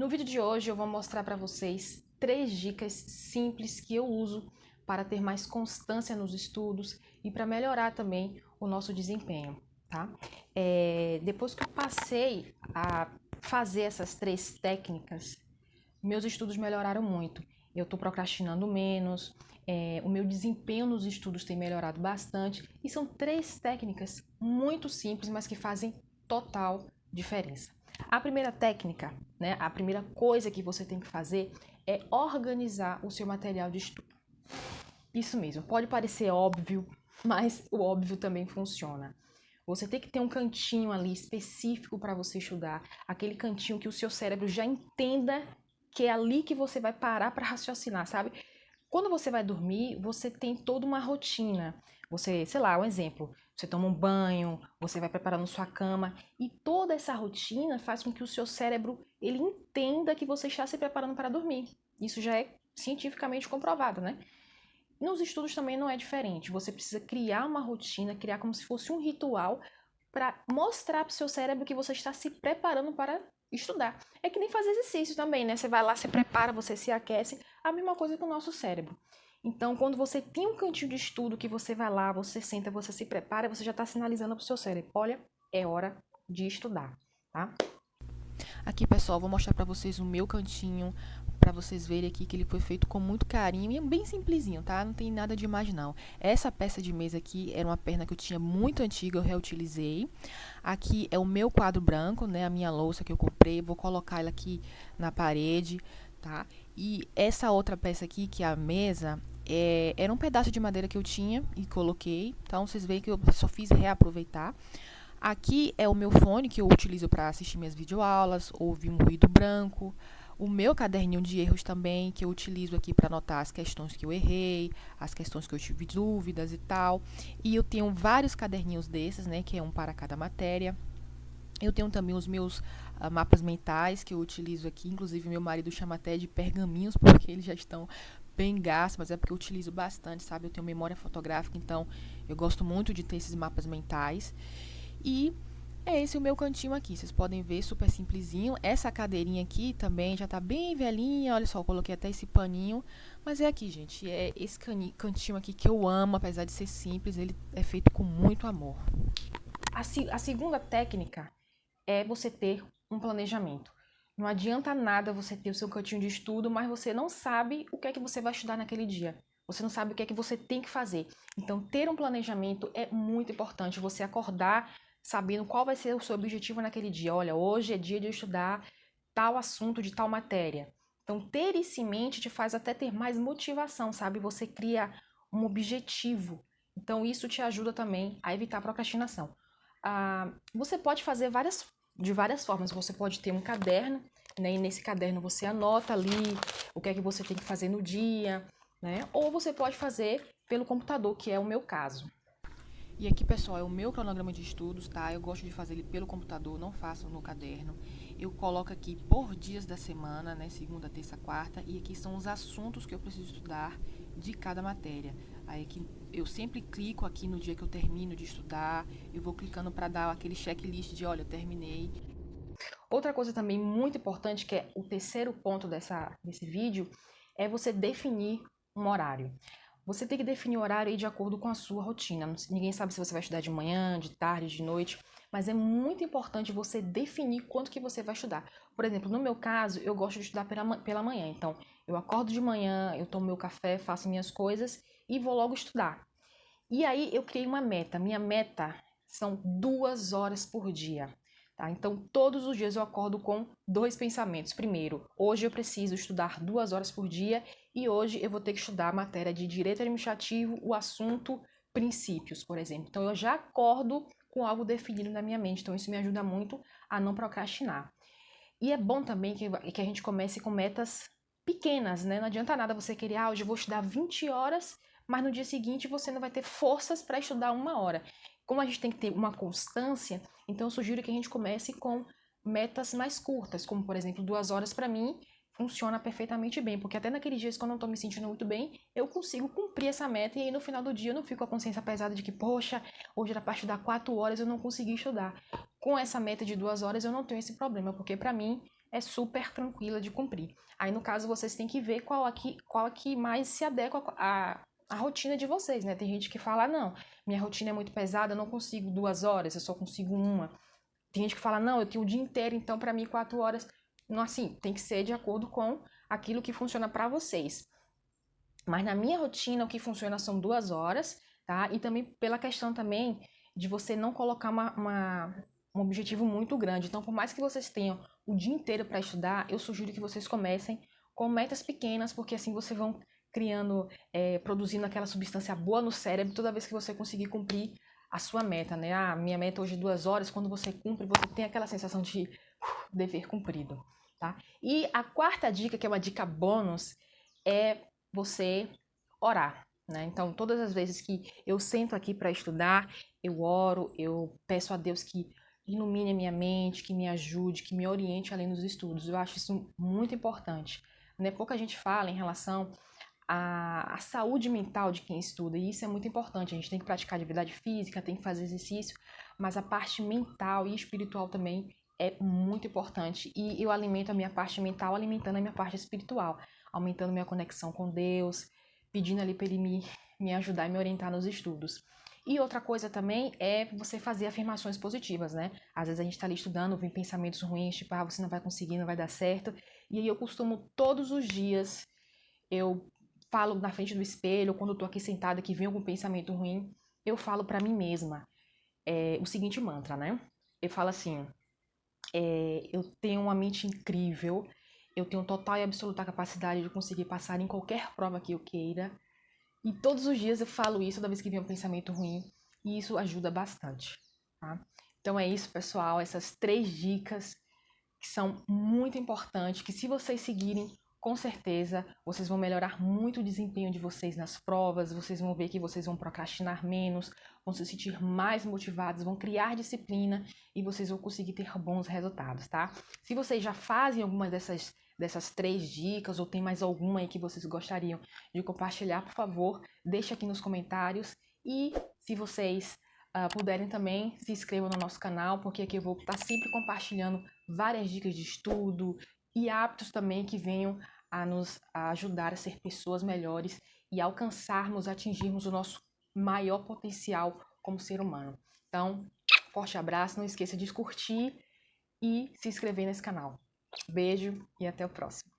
No vídeo de hoje eu vou mostrar para vocês 3 dicas simples que eu uso para ter mais constância nos estudos e para melhorar também o nosso desempenho, tá? Depois que eu passei a fazer essas 3 técnicas, meus estudos melhoraram muito. Eu estou procrastinando menos, o meu desempenho nos estudos tem melhorado bastante e são 3 técnicas muito simples, mas que fazem total diferença. A primeira técnica, né, a primeira coisa que você tem que fazer é organizar o seu material de estudo. Isso mesmo, pode parecer óbvio, mas o óbvio também funciona. Você tem que ter um cantinho ali específico para você estudar, aquele cantinho que o seu cérebro já entenda que é ali que você vai parar para raciocinar, sabe? Quando você vai dormir, você tem toda uma rotina. Você, sei lá, um exemplo, você toma um banho, você vai preparando sua cama e toda essa rotina faz com que o seu cérebro ele entenda que você está se preparando para dormir. Isso já é cientificamente comprovado, né? Nos estudos também não é diferente. Você precisa criar uma rotina, criar como se fosse um ritual para mostrar para o seu cérebro que você está se preparando para estudar. É que nem fazer exercício também, né? Você vai lá, se prepara, você se aquece. A mesma coisa com o nosso cérebro. Então, quando você tem um cantinho de estudo que você vai lá, você senta, você se prepara, você já está sinalizando para o seu cérebro: olha, é hora de estudar, tá? Aqui, pessoal, vou mostrar para vocês o meu cantinho, para vocês verem aqui que ele foi feito com muito carinho e é bem simplesinho, tá? Não tem nada demais, não. Essa peça de mesa aqui era uma perna que eu tinha muito antiga, eu reutilizei. Aqui é o meu quadro branco, né? A minha louça que eu comprei, vou colocar ela aqui na parede, tá? E essa outra peça aqui, que é a mesa, era um pedaço de madeira que eu tinha e coloquei. Então, vocês veem que eu só fiz reaproveitar. Aqui é o meu fone que eu utilizo para assistir minhas videoaulas, ouvir um ruído branco. O meu caderninho de erros também, que eu utilizo aqui para anotar as questões que eu errei, as questões que eu tive dúvidas e tal. E eu tenho vários caderninhos desses, né, que é um para cada matéria. Eu tenho também os meus mapas mentais que eu utilizo aqui. Inclusive, meu marido chama até de pergaminhos, porque eles já estão bem gastos, mas é porque eu utilizo bastante, sabe? Eu tenho memória fotográfica, então eu gosto muito de ter esses mapas mentais. E é esse o meu cantinho aqui, vocês podem ver, super simplesinho. Essa cadeirinha aqui também já tá bem velhinha, olha só, eu coloquei até esse paninho. Mas é aqui, gente, é esse cantinho aqui que eu amo, apesar de ser simples, ele é feito com muito amor. A segunda técnica é você ter um planejamento. Não adianta nada você ter o seu cantinho de estudo, mas você não sabe o que é que você vai estudar naquele dia. Você não sabe o que é que você tem que fazer. Então, ter um planejamento é muito importante. Você acordar sabendo qual vai ser o seu objetivo naquele dia. Olha, hoje é dia de eu estudar tal assunto de tal matéria. Então, ter isso em mente te faz até ter mais motivação, sabe? Você cria um objetivo. Então, isso te ajuda também a evitar a procrastinação. Você pode fazer de várias formas. Você pode ter um caderno, né? E nesse caderno você anota ali o que é que você tem que fazer no dia, né? Ou você pode fazer pelo computador, que é o meu caso. E aqui, pessoal, é o meu cronograma de estudos, tá? Eu gosto de fazer ele pelo computador, não faço no caderno. Eu coloco aqui por dias da semana, né? Segunda, terça, quarta. E aqui são os assuntos que eu preciso estudar de cada matéria. Aí aqui eu sempre clico aqui no dia que eu termino de estudar. Eu vou clicando para dar aquele checklist de, olha, eu terminei. Outra coisa também muito importante, que é o terceiro ponto desse vídeo, é você definir um horário. Você tem que definir o horário de acordo com a sua rotina. Ninguém sabe se você vai estudar de manhã, de tarde, de noite, mas é muito importante você definir quanto que você vai estudar. Por exemplo, no meu caso, eu gosto de estudar pela manhã. Então, eu acordo de manhã, eu tomo meu café, faço minhas coisas e vou logo estudar. E aí eu criei uma meta. Minha meta são 2 horas por dia. Tá? Então, todos os dias eu acordo com 2 pensamentos. Primeiro, hoje eu preciso estudar 2 horas por dia e hoje eu vou ter que estudar a matéria de direito administrativo, o assunto princípios, por exemplo. Então, eu já acordo com algo definido na minha mente. Então, isso me ajuda muito a não procrastinar. E é bom também que a gente comece com metas pequenas, né? Não adianta nada você querer, hoje eu vou estudar 20 horas, mas no dia seguinte você não vai ter forças para estudar 1 hora. Como a gente tem que ter uma constância, então eu sugiro que a gente comece com metas mais curtas, como por exemplo 2 horas para mim funciona perfeitamente bem, porque até naqueles dias que eu não estou me sentindo muito bem, eu consigo cumprir essa meta e aí no final do dia eu não fico com a consciência pesada de que, poxa, hoje era para estudar 4 horas e eu não consegui estudar. Com essa meta de 2 horas eu não tenho esse problema, porque para mim é super tranquila de cumprir. Aí, no caso, vocês têm que ver qual aqui mais se adequa à rotina de vocês, né? Tem gente que fala, não, minha rotina é muito pesada, eu não consigo 2 horas, eu só consigo uma. Tem gente que fala, não, eu tenho o dia inteiro, então para mim 4 horas. Não, assim, tem que ser de acordo com aquilo que funciona para vocês. Mas na minha rotina, o que funciona são 2 horas, tá? E também pela questão também de você não colocar um objetivo muito grande. Então, por mais que vocês tenham o dia inteiro para estudar, eu sugiro que vocês comecem com metas pequenas, porque assim vocês vão criando, produzindo aquela substância boa no cérebro toda vez que você conseguir cumprir a sua meta, né? Ah, minha meta hoje é 2 horas. Quando você cumpre, você tem aquela sensação de dever cumprido, tá? E a quarta dica, que é uma dica bônus, é você orar, né? Então, todas as vezes que eu sento aqui para estudar, eu oro, eu peço a Deus que ilumine a minha mente, que me ajude, que me oriente além dos estudos. Eu acho isso muito importante, né? Pouca gente fala em relação à saúde mental de quem estuda, e isso é muito importante. A gente tem que praticar atividade física, tem que fazer exercício, mas a parte mental e espiritual também é muito importante. E eu alimento a minha parte mental alimentando a minha parte espiritual, aumentando minha conexão com Deus, pedindo ali para Ele me ajudar e me orientar nos estudos. E outra coisa também é você fazer afirmações positivas, né? Às vezes a gente está ali estudando, vem pensamentos ruins, tipo, ah, você não vai conseguir, não vai dar certo. E aí eu costumo, todos os dias, eu falo na frente do espelho, quando eu tô aqui sentada que vem algum pensamento ruim, eu falo para mim mesma o seguinte mantra, né? Eu falo assim, eu tenho uma mente incrível, eu tenho total e absoluta capacidade de conseguir passar em qualquer prova que eu queira. E todos os dias eu falo isso toda vez que vem um pensamento ruim. E isso ajuda bastante, tá? Então é isso, pessoal. Essas 3 dicas que são muito importantes, que se vocês seguirem, com certeza, vocês vão melhorar muito o desempenho de vocês nas provas, vocês vão ver que vocês vão procrastinar menos, vão se sentir mais motivados, vão criar disciplina e vocês vão conseguir ter bons resultados, tá? Se vocês já fazem alguma dessas 3 dicas ou tem mais alguma aí que vocês gostariam de compartilhar, por favor, deixe aqui nos comentários. E se vocês puderem também, se inscrevam no nosso canal, porque aqui eu vou estar sempre compartilhando várias dicas de estudo e hábitos também que venham a nos ajudar a ser pessoas melhores e alcançarmos, atingirmos o nosso maior potencial como ser humano. Então, forte abraço, não esqueça de curtir e se inscrever nesse canal. Beijo e até o próximo.